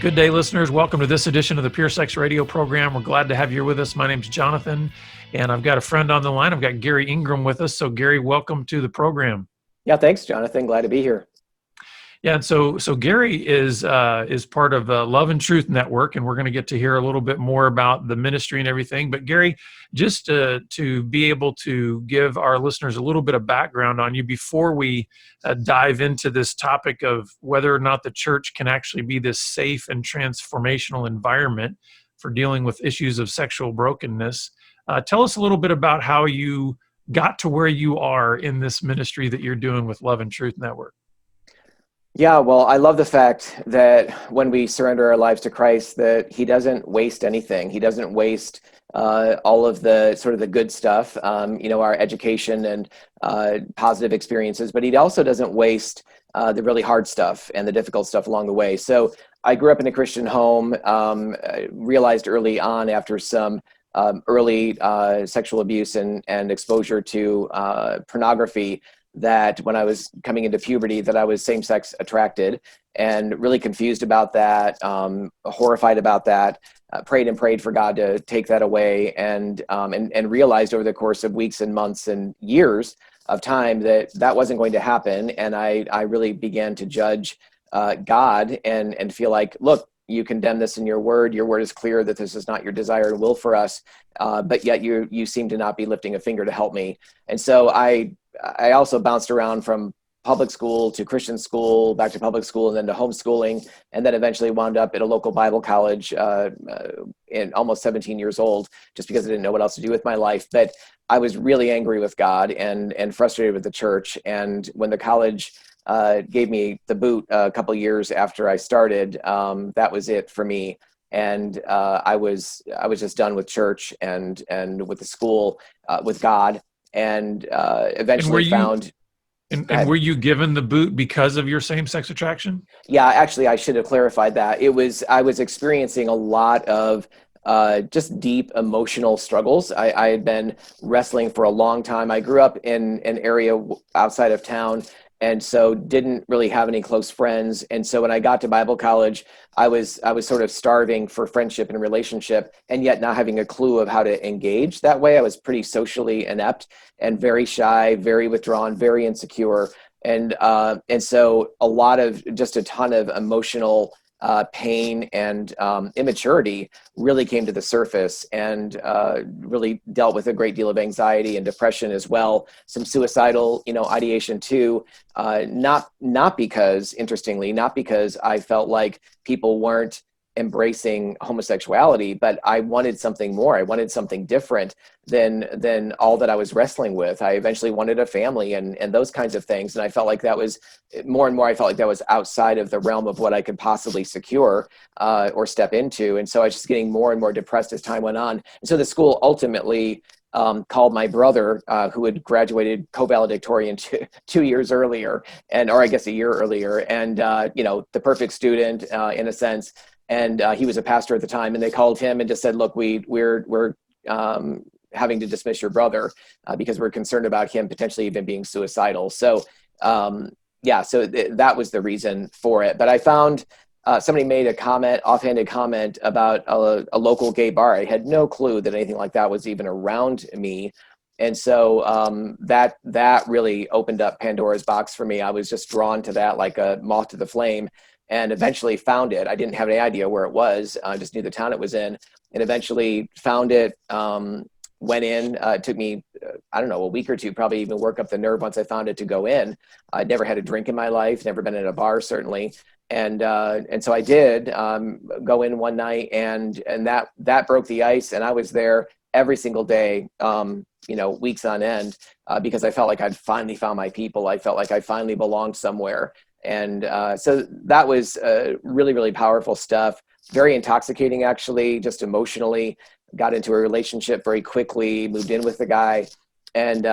Good day, listeners. Welcome to this edition of the Pure Sex Radio program. We're glad to have you with us. My name's Jonathan, and I've got a friend on the line. I've got Garry Ingraham with us. So, Garry, welcome to the program. Yeah, thanks, Jonathan. Glad to be here. Yeah, and so Garry is part of Love and Truth Network, and we're going to get to hear a little bit more about the ministry and everything. But Garry, just to be able to give our listeners a little bit of background on you before we dive into this topic of whether or not the church can actually be this safe and transformational environment for dealing with issues of sexual brokenness, tell us a little bit about how you got to where you are in this ministry that you're doing with Love and Truth Network. Yeah, well, I love the fact that when we surrender our lives to Christ, that He doesn't waste anything. He doesn't waste all of the sort of the good stuff, our education and positive experiences, but He also doesn't waste the really hard stuff and the difficult stuff along the way. So I grew up in a Christian home, realized early on after some early sexual abuse and exposure to pornography that when I was coming into puberty that I was same-sex attracted and really confused about that, horrified about that, prayed for God to take that away and realized over the course of weeks and months and years of time that wasn't going to happen. And I really began to judge God and feel like, look, you condemn this in your word. Your word is clear that this is not your desire and will for us, but yet you seem to not be lifting a finger to help me. And so I also bounced around from public school to Christian school, back to public school, and then to homeschooling, and then eventually wound up at a local Bible college in almost 17 years old, just because I didn't know what else to do with my life. But I was really angry with God and frustrated with the church. And when the college gave me the boot a couple years after I started, that was it for me. And I was just done with church and with the school, with God. And eventually found. And were you given the boot because of your same-sex attraction? Yeah, actually, I should have clarified that. I was experiencing a lot of just deep emotional struggles. I had been wrestling for a long time. I grew up in an area outside of town, and so didn't really have any close friends. And so when I got to Bible college, I was sort of starving for friendship and relationship, and yet not having a clue of how to engage that way. I was pretty socially inept and very shy, very withdrawn, very insecure. And so a ton of emotional pain and immaturity really came to the surface, and really dealt with a great deal of anxiety and depression as well. Some suicidal, ideation too. Not because I felt like people weren't embracing homosexuality, but I wanted something more. I wanted something different than all that I was wrestling with. I eventually wanted a family and those kinds of things. And I felt like that was more and more, I felt like that was outside of the realm of what I could possibly secure or step into. And so I was just getting more and more depressed as time went on. And so the school ultimately called my brother, who had graduated co-valedictorian 2 years earlier, or I guess a year earlier, and the perfect student in a sense. And he was a pastor at the time, and they called him and just said, "Look, we're having to dismiss your brother because we're concerned about him potentially even being suicidal." So that was the reason for it. But I found somebody made a offhanded comment about a local gay bar. I had no clue that anything like that was even around me. And so that really opened up Pandora's box for me. I was just drawn to that like a moth to the flame, and eventually found it. I didn't have any idea where it was. I just knew the town it was in, and eventually found it, went in. It took me, a week or two, probably even work up the nerve once I found it to go in. I'd never had a drink in my life, never been in a bar, certainly. And so I did go in one night, and that broke the ice. And I was there every single day, weeks on end, because I felt like I'd finally found my people. I felt like I finally belonged somewhere. And so that was really, really powerful stuff. Very intoxicating, actually, just emotionally. Got into a relationship very quickly, moved in with the guy, and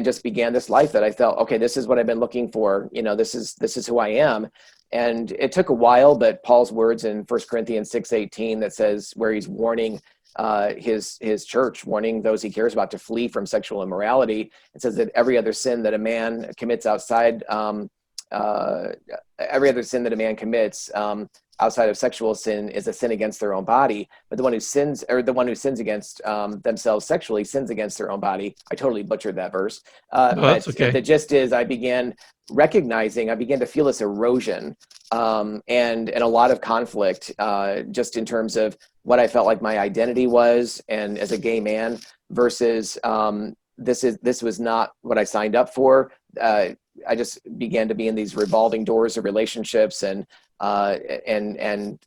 just began this life that I felt, okay, this is what I've been looking for. This is who I am. And it took a while, but Paul's words in 1 Corinthians 6:18 that says, where he's warning his church, warning those he cares about to flee from sexual immorality. It says that every other sin that a man commits outside every other sin that a man commits, outside of sexual sin, is a sin against their own body. But the one who sins, or the one who sins against themselves sexually, sins against their own body. I totally butchered that verse. No, that's But okay. the gist is, I began to feel this erosion, and a lot of conflict, just in terms of what I felt like my identity was, and as a gay man, versus this was not what I signed up for. I just began to be in these revolving doors of relationships, and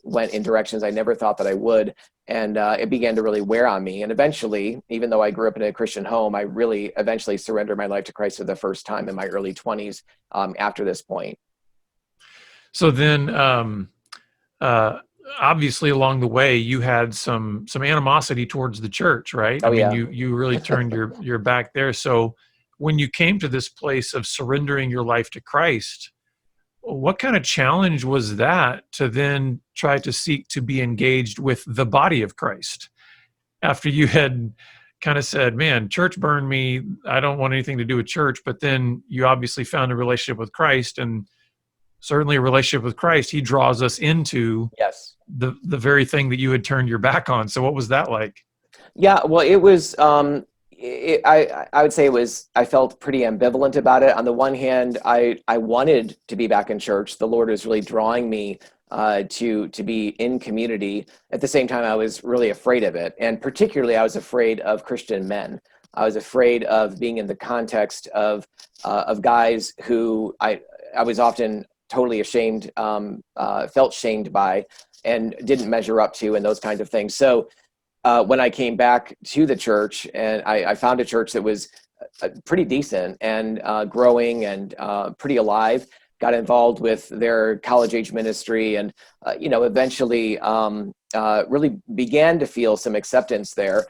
went in directions I never thought that I would. And it began to really wear on me. And eventually, even though I grew up in a Christian home, I really eventually surrendered my life to Christ for the first time in my early 20s, after this point. So then, uh, obviously, along the way, you had some animosity towards the church, right? I Oh, mean, yeah. you really turned your back there. So when you came to this place of surrendering your life to Christ, what kind of challenge was that to then try to seek to be engaged with the body of Christ after you had kind of said, man, church burned me. I don't want anything to do with church. But then you obviously found a relationship with Christ, and certainly a relationship with Christ, he draws us into Yes. the very thing that you had turned your back on. So what was that like? Yeah, well, it was. I would say it was. I felt pretty ambivalent about it. On the one hand, I wanted to be back in church. The Lord was really drawing me to be in community. At the same time, I was really afraid of it, and particularly, I was afraid of Christian men. I was afraid of being in the context of guys who I was often totally ashamed, felt shamed by, and didn't measure up to, and those kinds of things. So when I came back to the church, and I found a church that was pretty decent, and growing, and pretty alive, got involved with their college age ministry, and eventually really began to feel some acceptance there.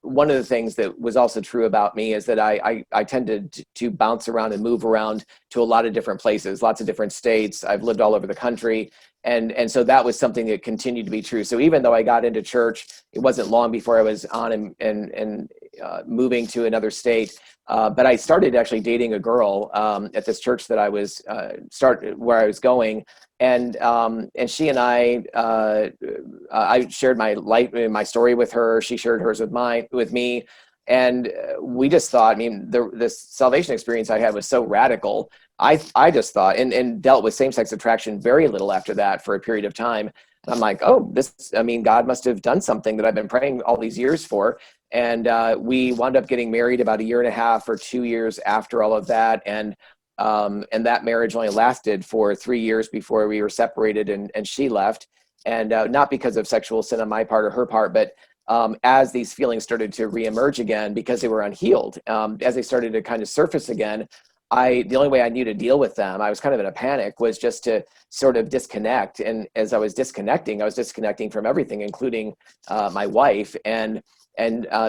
One of the things that was also true about me is that I tended to bounce around and move around to a lot of different places, lots of different states. I've lived all over the country. And so that was something that continued to be true. So even though I got into church, it wasn't long before I was on and moving to another state. But I started actually dating a girl at this church that I was where I was going, and she and I shared my life, my story with her. She shared hers with me, and we just thought. I mean, this salvation experience I had was so radical. I just thought, and dealt with same-sex attraction very little after that for a period of time. And I'm like, oh, I mean, God must have done something that I've been praying all these years for. And we wound up getting married about a year and a half or 2 years after all of that. And that marriage only lasted for 3 years before we were separated, and she left. And not because of sexual sin on my part or her part, but as these feelings started to reemerge again because they were unhealed, as they started to kind of surface again, the only way I knew to deal with them, I was kind of in a panic, was just to sort of disconnect. And as I was disconnecting from everything, including my wife. And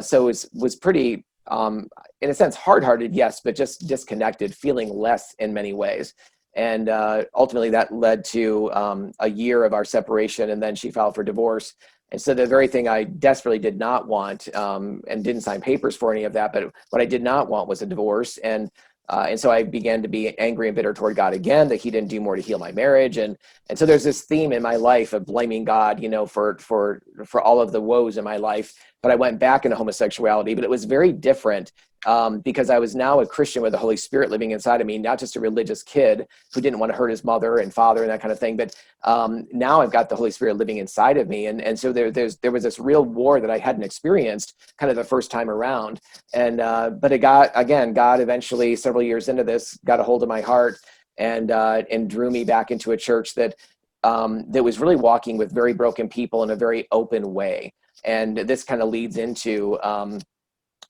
so it was pretty, in a sense, hard-hearted, yes, but just disconnected, feeling less in many ways. And ultimately that led to a year of our separation, and then she filed for divorce. And so the very thing I desperately did not want, and didn't sign papers for any of that, but what I did not want was a divorce. And so I began to be angry and bitter toward God again, that he didn't do more to heal my marriage. And so there's this theme in my life of blaming God, for all of the woes in my life. But I went back into homosexuality, but it was very different, because I was now a Christian with the Holy Spirit living inside of me, not just a religious kid who didn't want to hurt his mother and father and that kind of thing. But now I've got the Holy Spirit living inside of me. And so there was this real war that I hadn't experienced kind of the first time around. But God eventually, several years into this, got a hold of my heart, and drew me back into a church that was really walking with very broken people in a very open way. And this kind of leads into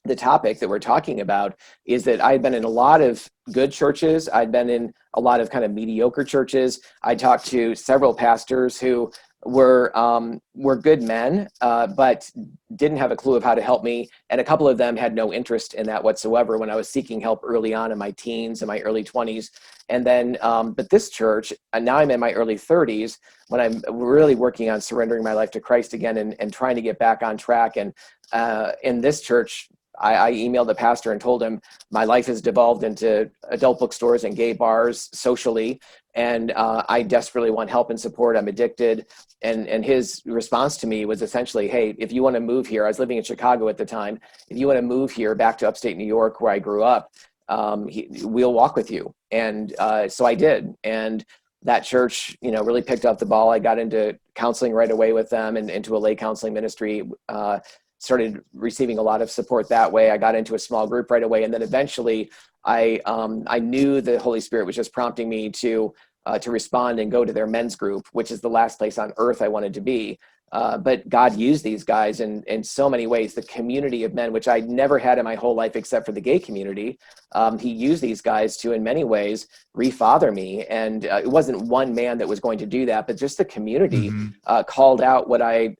the topic that we're talking about, is that I'd been in a lot of good churches. I'd been in a lot of kind of mediocre churches. I talked to several pastors who were good men, but didn't have a clue of how to help me. And a couple of them had no interest in that whatsoever when I was seeking help early on in my teens and my early 20s. And then, but this church, and now I'm in my early 30s, when I'm really working on surrendering my life to Christ again, and trying to get back on track. And in this church, I emailed the pastor and told him my life has devolved into adult bookstores and gay bars socially, and I desperately want help and support. I'm addicted. And his response to me was essentially, hey, if you want to move here, I was living in Chicago at the time. If you want to move here back to upstate New York, where I grew up, we'll walk with you. And so I did. And that church, really picked up the ball. I got into counseling right away with them and into a lay counseling ministry, started receiving a lot of support that way. I got into a small group right away. And then eventually I knew the Holy Spirit was just prompting me to respond and go to their men's group, which is the last place on earth I wanted to be. But God used these guys in so many ways. The community of men, which I'd never had in my whole life except for the gay community, he used these guys to, in many ways, refather me. And it wasn't one man that was going to do that, but just the community called out what I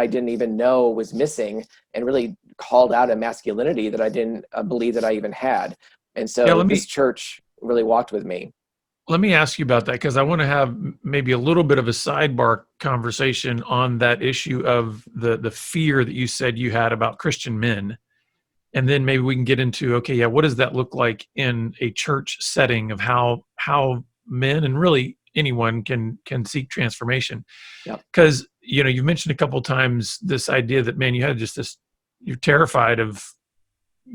didn't even know was missing, and really called out a masculinity that I didn't believe that I even had. And Yeah, so this church really walked with me. let me ask you about that, because I want to have maybe a little bit of a sidebar conversation on that issue of the fear that you said you had about Christian men. And then maybe we can get into, okay, yeah, what does that look like in a church setting of how men and really anyone can seek transformation? Yeah. Because you mentioned a couple of times this idea that, man, you had just this, you're terrified of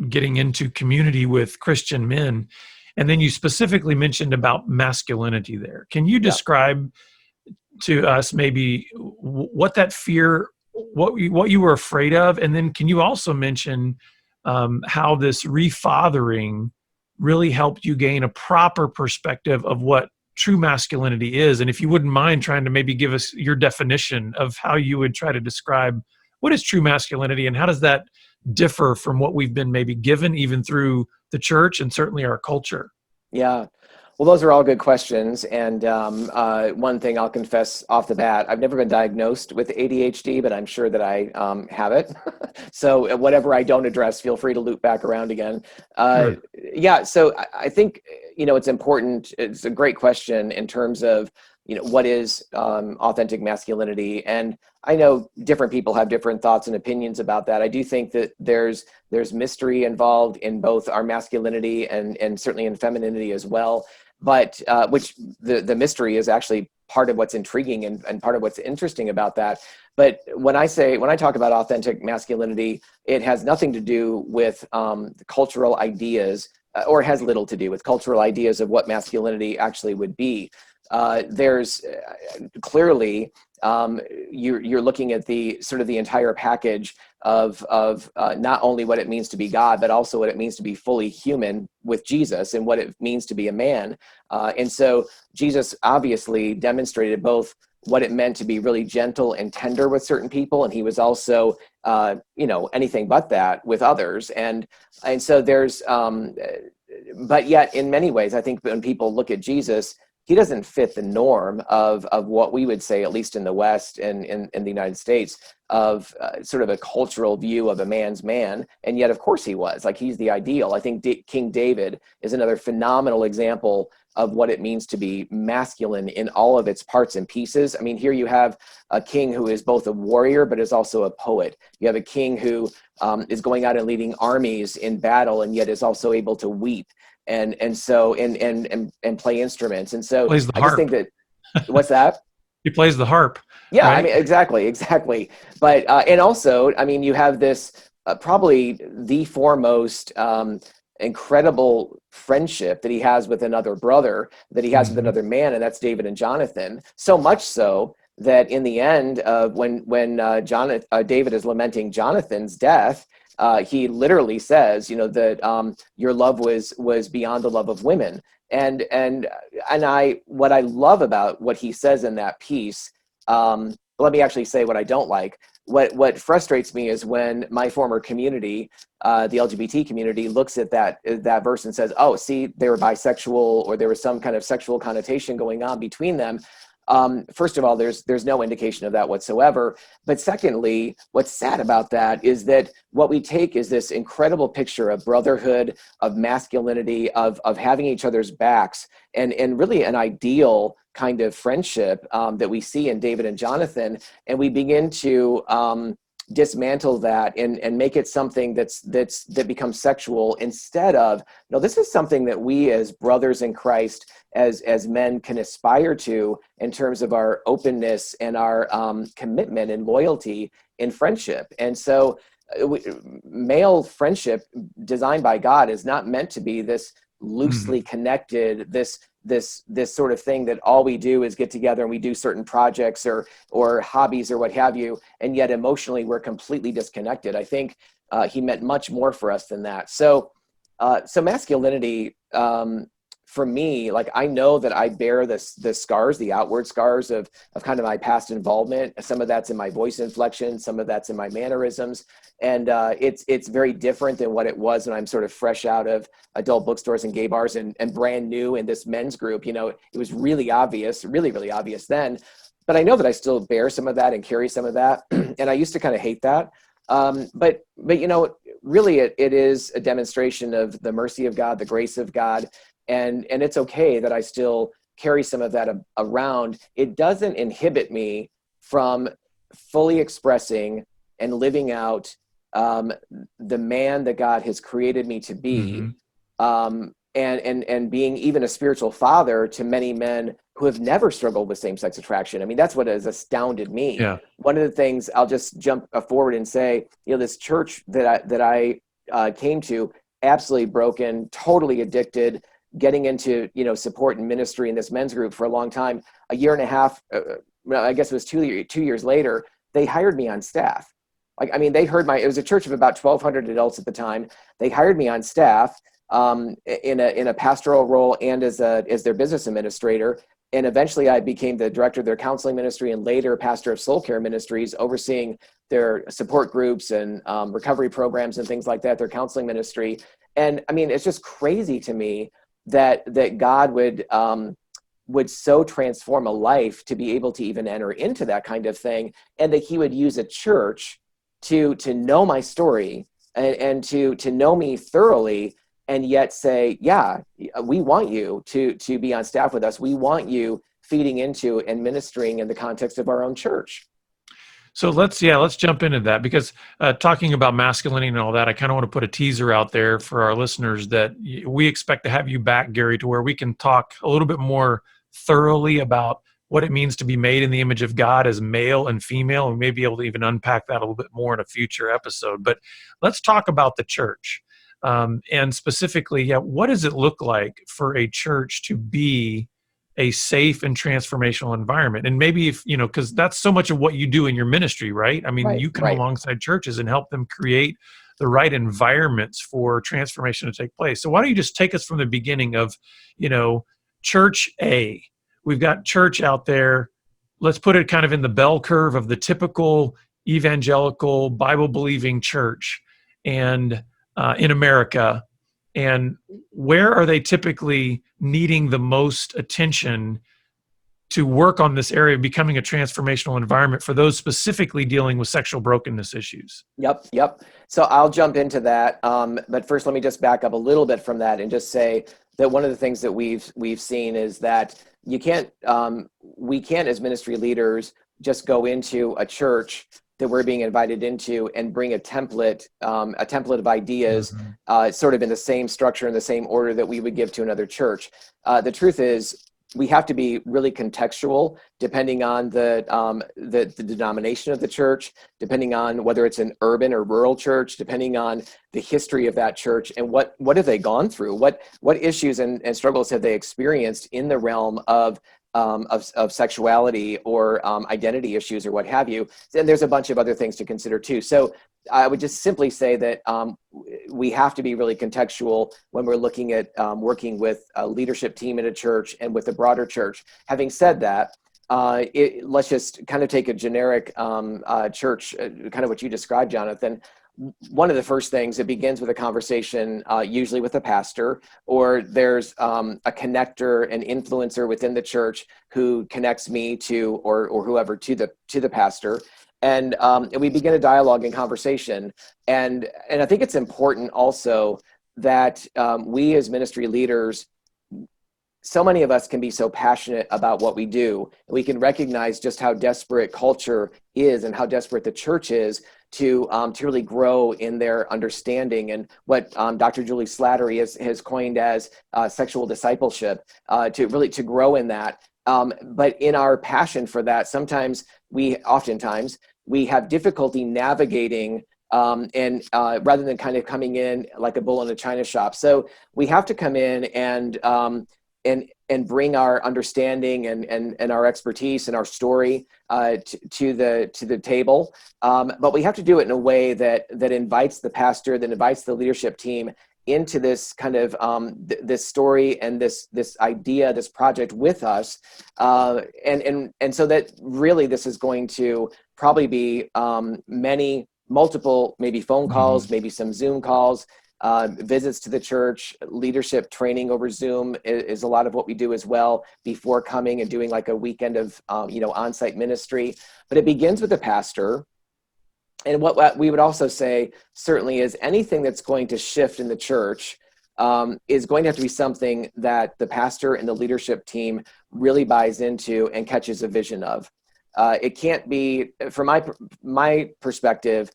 getting into community with Christian men. And then you specifically mentioned about masculinity there. Can you Yeah. describe to us maybe what that fear, what you were afraid of? And then can you also mention how this refathering really helped you gain a proper perspective of what true masculinity is? And if you wouldn't mind trying to maybe give us your definition of how you would try to describe what is true masculinity and how does that differ from what we've been maybe given even through the church and certainly our culture? Yeah. Well, those are all good questions. And one thing I'll confess off the bat, I've never been diagnosed with ADHD, but I'm sure that I have it. So whatever I don't address, feel free to loop back around again. Sure. Yeah. So I think, it's important. It's a great question in terms of, what is authentic masculinity? And I know different people have different thoughts and opinions about that. I do think that there's mystery involved in both our masculinity and certainly in femininity as well. But which the mystery is actually part of what's intriguing and part of what's interesting about that. But when I talk about authentic masculinity, it has nothing to do with cultural ideas, or has little to do with cultural ideas of what masculinity actually would be. There's clearly you're looking at the sort of the entire package of not only what it means to be God, but also what it means to be fully human with Jesus and what it means to be a man. And so Jesus obviously demonstrated both what it meant to be really gentle and tender with certain people, and he was also anything but that with others. And so there's but yet in many ways, I think when people look at Jesus, he doesn't fit the norm of what we would say, at least in the West and in the United States, of sort of a cultural view of a man's man. And yet, of course, he was. Like, he's the ideal. I think King David is another phenomenal example of what it means to be masculine in all of its parts and pieces. I mean, here you have a king who is both a warrior, but is also a poet. You have a king who is going out and leading armies in battle, and yet is also able to weep and play instruments. And so Plays the I just think harp. that, what's that? He plays the harp, Yeah, I right? mean, exactly. But, and also, I mean, you have this probably the foremost incredible friendship that he has with another brother, that he has with another man, and that's David and Jonathan. So much so that in the end, when David is lamenting Jonathan's death, he literally says, that your love was beyond the love of women. And what I love about what he says in that piece, let me actually say what I don't like. What frustrates me is when my former community, the LGBT community, looks at that verse and says, "Oh, see, they were bisexual, or there was some kind of sexual connotation going on between them." First of all, there's no indication of that whatsoever. But secondly, what's sad about that is that what we take is this incredible picture of brotherhood, of masculinity, of having each other's backs, and really an ideal kind of friendship that we see in David and Jonathan, and we begin to dismantle that and make it something that becomes sexual, instead of, no, this is something that we as brothers in Christ, as men, can aspire to in terms of our openness and our commitment and loyalty in friendship. And so male friendship designed by God is not meant to be this loosely Mhm. connected, this sort of thing that all we do is get together and we do certain projects or hobbies or what have you, and yet emotionally we're completely disconnected. I think he meant much more for us than that. So masculinity, for me, like, I know that I bear the scars, the outward scars of kind of my past involvement. Some of that's in my voice inflection, some of that's in my mannerisms, and it's very different than what it was when I'm sort of fresh out of adult bookstores and gay bars and brand new in this men's group. You know, it was really obvious, really obvious then. But I know that I still bear some of that and carry some of that, and I used to kind of hate that. But you know, really, it is a demonstration of the mercy of God, the grace of God, and it's okay that I still carry some of that around. It doesn't inhibit me from fully expressing and living out the man that God has created me to be, Mhm. and being even a spiritual father to many men who have never struggled with same-sex attraction. I mean, that's what has astounded me. Yeah. One of the things, I'll just jump forward and say, you know, this church that I came to, absolutely broken, totally addicted, getting into, you know, support and ministry in this men's group for a long time. A year and a half, well, I guess it was 2 years later, they hired me on staff. Like, I mean, it was a church of about 1,200 adults at the time. They hired me on staff in a pastoral role and as their business administrator. And eventually I became the director of their counseling ministry and later pastor of soul care ministries, overseeing their support groups and recovery programs and things like that, their counseling ministry. And I mean, it's just crazy to me that God would so transform a life to be able to even enter into that kind of thing, and that he would use a church to know my story and to know me thoroughly, and yet say, yeah, we want you to be on staff with us. We want you feeding into and ministering in the context of our own church. So let's jump into that, because talking about masculinity and all that, I kind of want to put a teaser out there for our listeners that we expect to have you back, Garry, to where we can talk a little bit more thoroughly about what it means to be made in the image of God as male and female, and maybe able to even unpack that a little bit more in a future episode. But let's talk about the church, and specifically, yeah, what does it look like for a church to be a safe and transformational environment? And maybe, if you know, because that's so much of what you do in your ministry, right? I mean, Right, you come right. alongside churches and help them create the right environments for transformation to take place. So why don't you just take us from the beginning of, you know, church A? We've got church out there. Let's put it kind of in the bell curve of the typical evangelical Bible believing church, and in America. And where are they typically needing the most attention to work on this area of becoming a transformational environment for those specifically dealing with sexual brokenness issues? Yep. So I'll jump into that. But first, let me just back up a little bit from that and just say that one of the things that we've seen is that we can't, as ministry leaders, just go into a church that we're being invited into and bring a template of ideas, Mhm. sort of in the same structure, in the same order that we would give to another church. The truth is, we have to be really contextual, depending on the denomination of the church, depending on whether it's an urban or rural church, depending on the history of that church, and what have they gone through, what issues and struggles have they experienced in the realm of sexuality or identity issues or what have you. And there's a bunch of other things to consider too. So I would just simply say that we have to be really contextual when we're looking at working with a leadership team in a church and with the broader church. Having said that, let's just kind of take a generic church, kind of what you described, Jonathan. One of the first things, it begins with a conversation, usually with a pastor, or there's a connector, an influencer within the church who connects me to, or whoever, to the pastor. And we begin a dialogue and conversation. And I think it's important also that we as ministry leaders so many of us can be so passionate about what we do. We can recognize just how desperate culture is and how desperate the church is to really grow in their understanding, and what Dr. Julie Slattery has coined as sexual discipleship, to grow in that. But in our passion for that, oftentimes we have difficulty navigating, and rather than kind of coming in like a bull in a china shop. So we have to come in and bring our understanding and our expertise and our story to the table. But we have to do it in a way that invites the pastor, that invites the leadership team into this kind of this story and this idea, this project with us, and so that really this is going to probably be multiple, maybe phone calls, maybe some Zoom calls, visits to the church, leadership training over Zoom is a lot of what we do as well before coming and doing like a weekend of on-site ministry. But it begins with the pastor. And what we would also say certainly is anything that's going to shift in the church is going to have to be something that the pastor and the leadership team really buys into and catches a vision of. It can't be, from my perspective,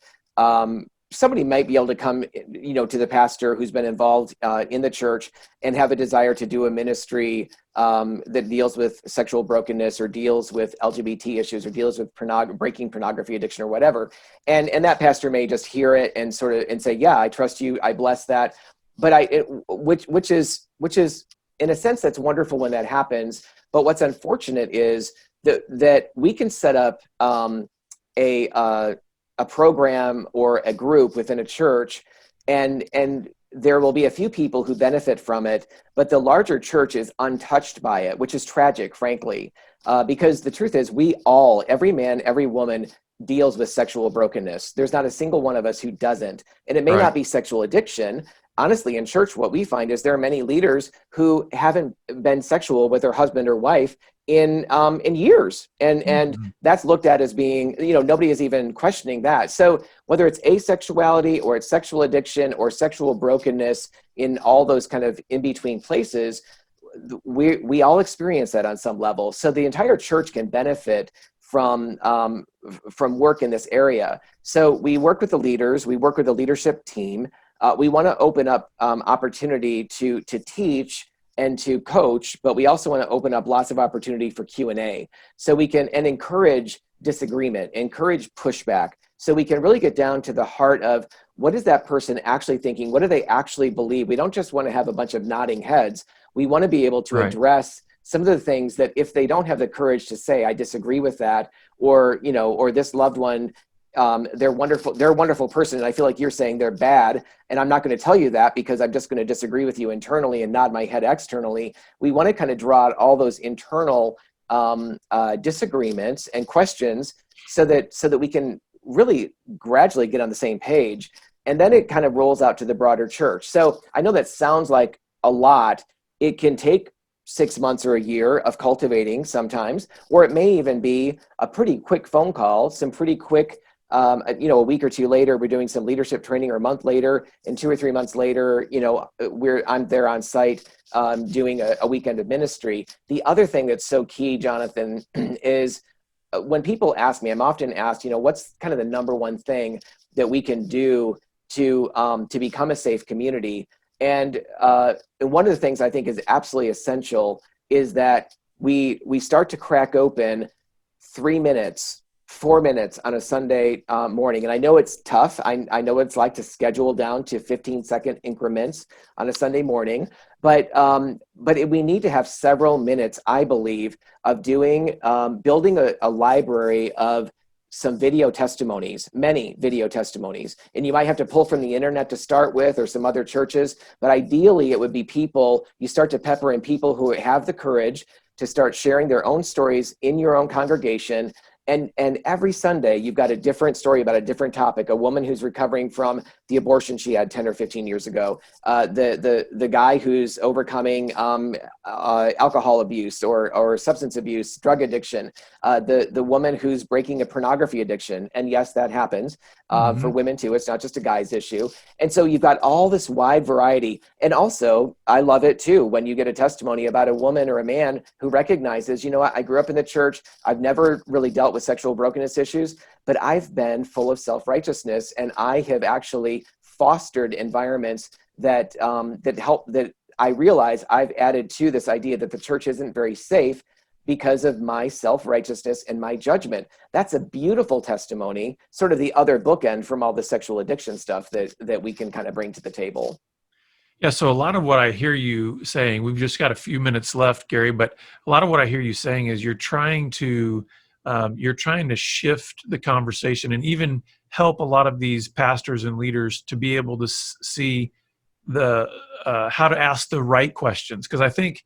somebody might be able to come, to the pastor who's been involved in the church and have a desire to do a ministry that deals with sexual brokenness or deals with LGBT issues or deals with breaking pornography addiction or whatever. And that pastor may just hear it and say, yeah, I trust you, I bless that. But which is in a sense, that's wonderful when that happens. But what's unfortunate is that we can set up a program or a group within a church, and there will be a few people who benefit from it, but the larger church is untouched by it, which is tragic, frankly, because the truth is every man, every woman deals with sexual brokenness. There's not a single one of us who doesn't. And it may not be sexual addiction. Honestly, in church, what we find is there are many leaders who haven't been sexual with their husband or wife in years, and that's looked at as being, nobody is even questioning that. So whether it's asexuality or it's sexual addiction or sexual brokenness in all those kind of in between places, we all experience that on some level. So the entire church can benefit from work in this area. So we work with the leaders, we work with the leadership team. We want to open up opportunity to teach and to coach, but we also want to open up lots of opportunity for Q&A. So we can encourage disagreement, encourage pushback. So we can really get down to the heart of what is that person actually thinking? What do they actually believe? We don't just want to have a bunch of nodding heads. We want to be able to address some of the things that if they don't have the courage to say, I disagree with that, or this loved one, they're a wonderful person, and I feel like you're saying they're bad, and I'm not going to tell you that because I'm just going to disagree with you internally and nod my head externally. We want to kind of draw out all those internal disagreements and questions so that we can really gradually get on the same page, and then it kind of rolls out to the broader church. So I know that sounds like a lot. It can take 6 months or a year of cultivating sometimes, or it may even be a pretty quick phone call, some pretty quick, a week or two later, we're doing some leadership training, or a month later, and 2 or 3 months later, I'm there on site doing a weekend of ministry. The other thing that's so key, Jonathan, is when people ask me, I'm often asked, what's kind of the number one thing that we can do to become a safe community? And one of the things I think is absolutely essential is that we start to crack open 3 minutes, 4 minutes on a Sunday morning. And I know it's tough. I know what it's like to schedule down to 15-second increments on a Sunday morning. But we need to have several minutes, I believe, of building a library of some video testimonies, many video testimonies. And you might have to pull from the internet to start with, or some other churches. But ideally, it would be you start to pepper in people who have the courage to start sharing their own stories in your own congregation, And every Sunday you've got a different story about a different topic. A woman who's recovering from the abortion she had 10 or 15 years ago. The guy who's overcoming alcohol abuse or substance abuse, drug addiction. The woman who's breaking a pornography addiction. And yes, that happens for women too. It's not just a guy's issue. And so you've got all this wide variety. And also, I love it too when you get a testimony about a woman or a man who recognizes, you know what, I grew up in the church. I've never really dealt with sexual brokenness issues, but I've been full of self-righteousness, and I have actually fostered environments that that I realize I've added to this idea that the church isn't very safe because of my self-righteousness and my judgment. That's a beautiful testimony, sort of the other bookend from all the sexual addiction stuff that we can kind of bring to the table. Yeah, so a lot of what I hear you saying, we've just got a few minutes left, Garry, but a lot of what I hear you saying is you're trying to shift the conversation and even help a lot of these pastors and leaders to be able to see the how to ask the right questions. Because I think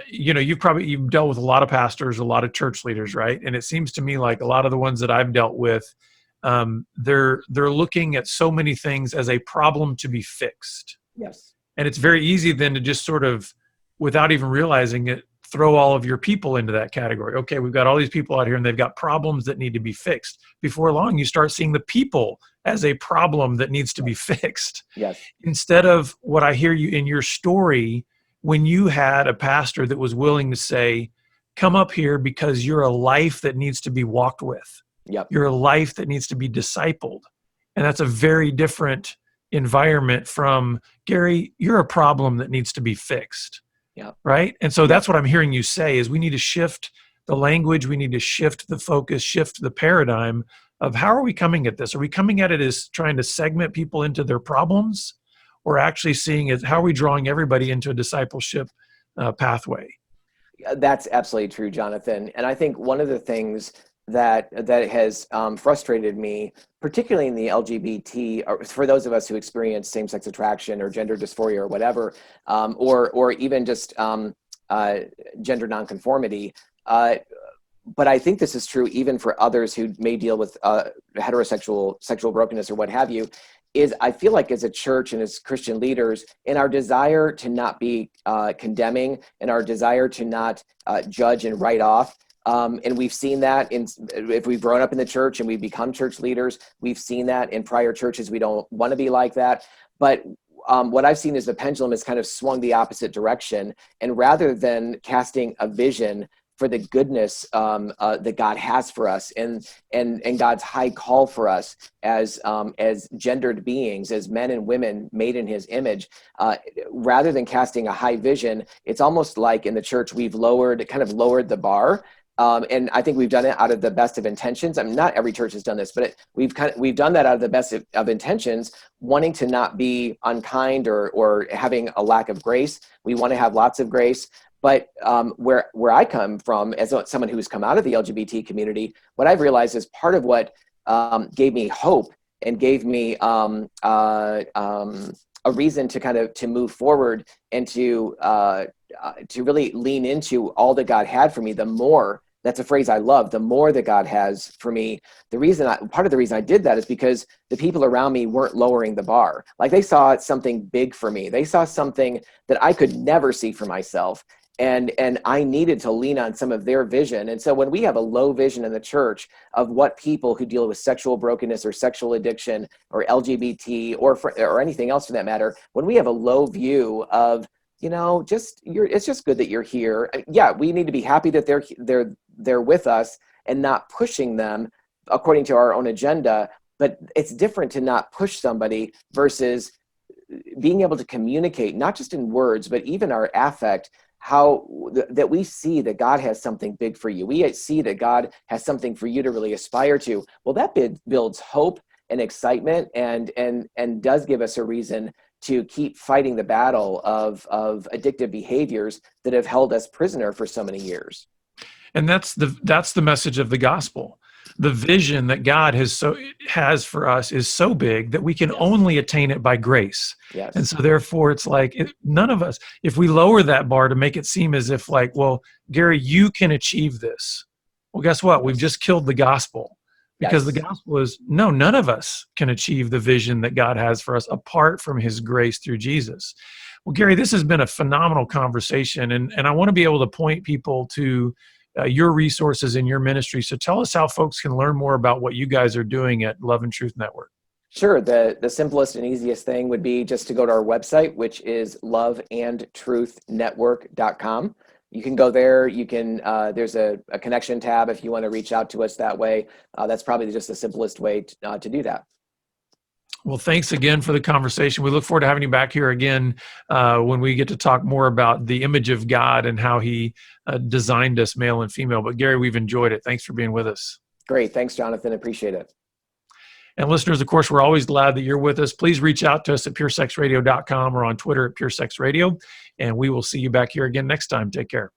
you've dealt with a lot of pastors, a lot of church leaders, right? And it seems to me like a lot of the ones that I've dealt with, they're looking at so many things as a problem to be fixed. Yes. And it's very easy then to just sort of, without even realizing it, throw all of your people into that category. Okay, we've got all these people out here and they've got problems that need to be fixed. Before long, you start seeing the people as a problem that needs to be fixed. Yes. Instead of what I hear you in your story, when you had a pastor that was willing to say, come up here because you're a life that needs to be walked with. Yep. You're a life that needs to be discipled. And that's a very different environment from, Garry, you're a problem that needs to be fixed. Yeah. Right. And so that's what I'm hearing you say is we need to shift the language. We need to shift the focus, shift the paradigm of how are we coming at this? Are we coming at it as trying to segment people into their problems, or actually seeing it, how are we drawing everybody into a discipleship pathway? That's absolutely true, Jonathan. And I think one of the things that has frustrated me, particularly in the LGBT, or for those of us who experience same-sex attraction or gender dysphoria or whatever, or even just gender nonconformity. But I think this is true even for others who may deal with heterosexual sexual brokenness or what have you. Is I feel like as a church and as Christian leaders, in our desire to not be condemning, in our desire to not judge and write off. And we've seen that if we've grown up in the church and we've become church leaders, we've seen that in prior churches. We don't want to be like that. But what I've seen is the pendulum has kind of swung the opposite direction. And rather than casting a vision for the goodness that God has for us and God's high call for us as gendered beings, as men and women made in his image, rather than casting a high vision, it's almost like in the church we've lowered the bar. And I think we've done it out of the best of intentions. I mean, not every church has done this, but we've done that out of the best of intentions, wanting to not be unkind or having a lack of grace. We want to have lots of grace. But where I come from, as someone who's come out of the LGBT community, what I've realized is part of what gave me hope and gave me a reason to move forward and to really lean into all that God had for me. The more, that's a phrase I love, the more that God has for me. Part of the reason I did that is because the people around me weren't lowering the bar. Like they saw something big for me. They saw something that I could never see for myself. And I needed to lean on some of their vision. And so when we have a low vision in the church of what people who deal with sexual brokenness or sexual addiction or LGBT or anything else for that matter, when we have a low view of, it's just good that you're here. Yeah, we need to be happy that they're with us and not pushing them according to our own agenda. But it's different to not push somebody versus being able to communicate, not just in words, but even our affect, that we see that God has something big for you. We see that God has something for you to really aspire to. Well, that builds hope and excitement and does give us a reason to keep fighting the battle of addictive behaviors that have held us prisoner for so many years. And that's the message of the gospel. The vision that God has for us is so big that we can only attain it by grace. Yes. And so therefore it's like none of us, if we lower that bar to make it seem as if like, well, Garry, you can achieve this. Well, guess what? We've just killed the gospel, because the Yes. gospel is no, none of us can achieve the vision that God has for us apart from his grace through Jesus. Well, Garry, this has been a phenomenal conversation, and I want to be able to point people to your resources in your ministry. So tell us how folks can learn more about what you guys are doing at Love and Truth Network. Sure. The simplest and easiest thing would be just to go to our website, which is loveandtruthnetwork.com. You can go there. You can, there's a connection tab if you want to reach out to us that way. That's probably just the simplest way to do that. Well, thanks again for the conversation. We look forward to having you back here again when we get to talk more about the image of God and how he designed us male and female. But Garry, we've enjoyed it. Thanks for being with us. Great. Thanks, Jonathan. Appreciate it. And listeners, of course, we're always glad that you're with us. Please reach out to us at puresexradio.com or on Twitter at puresexradio. And we will see you back here again next time. Take care.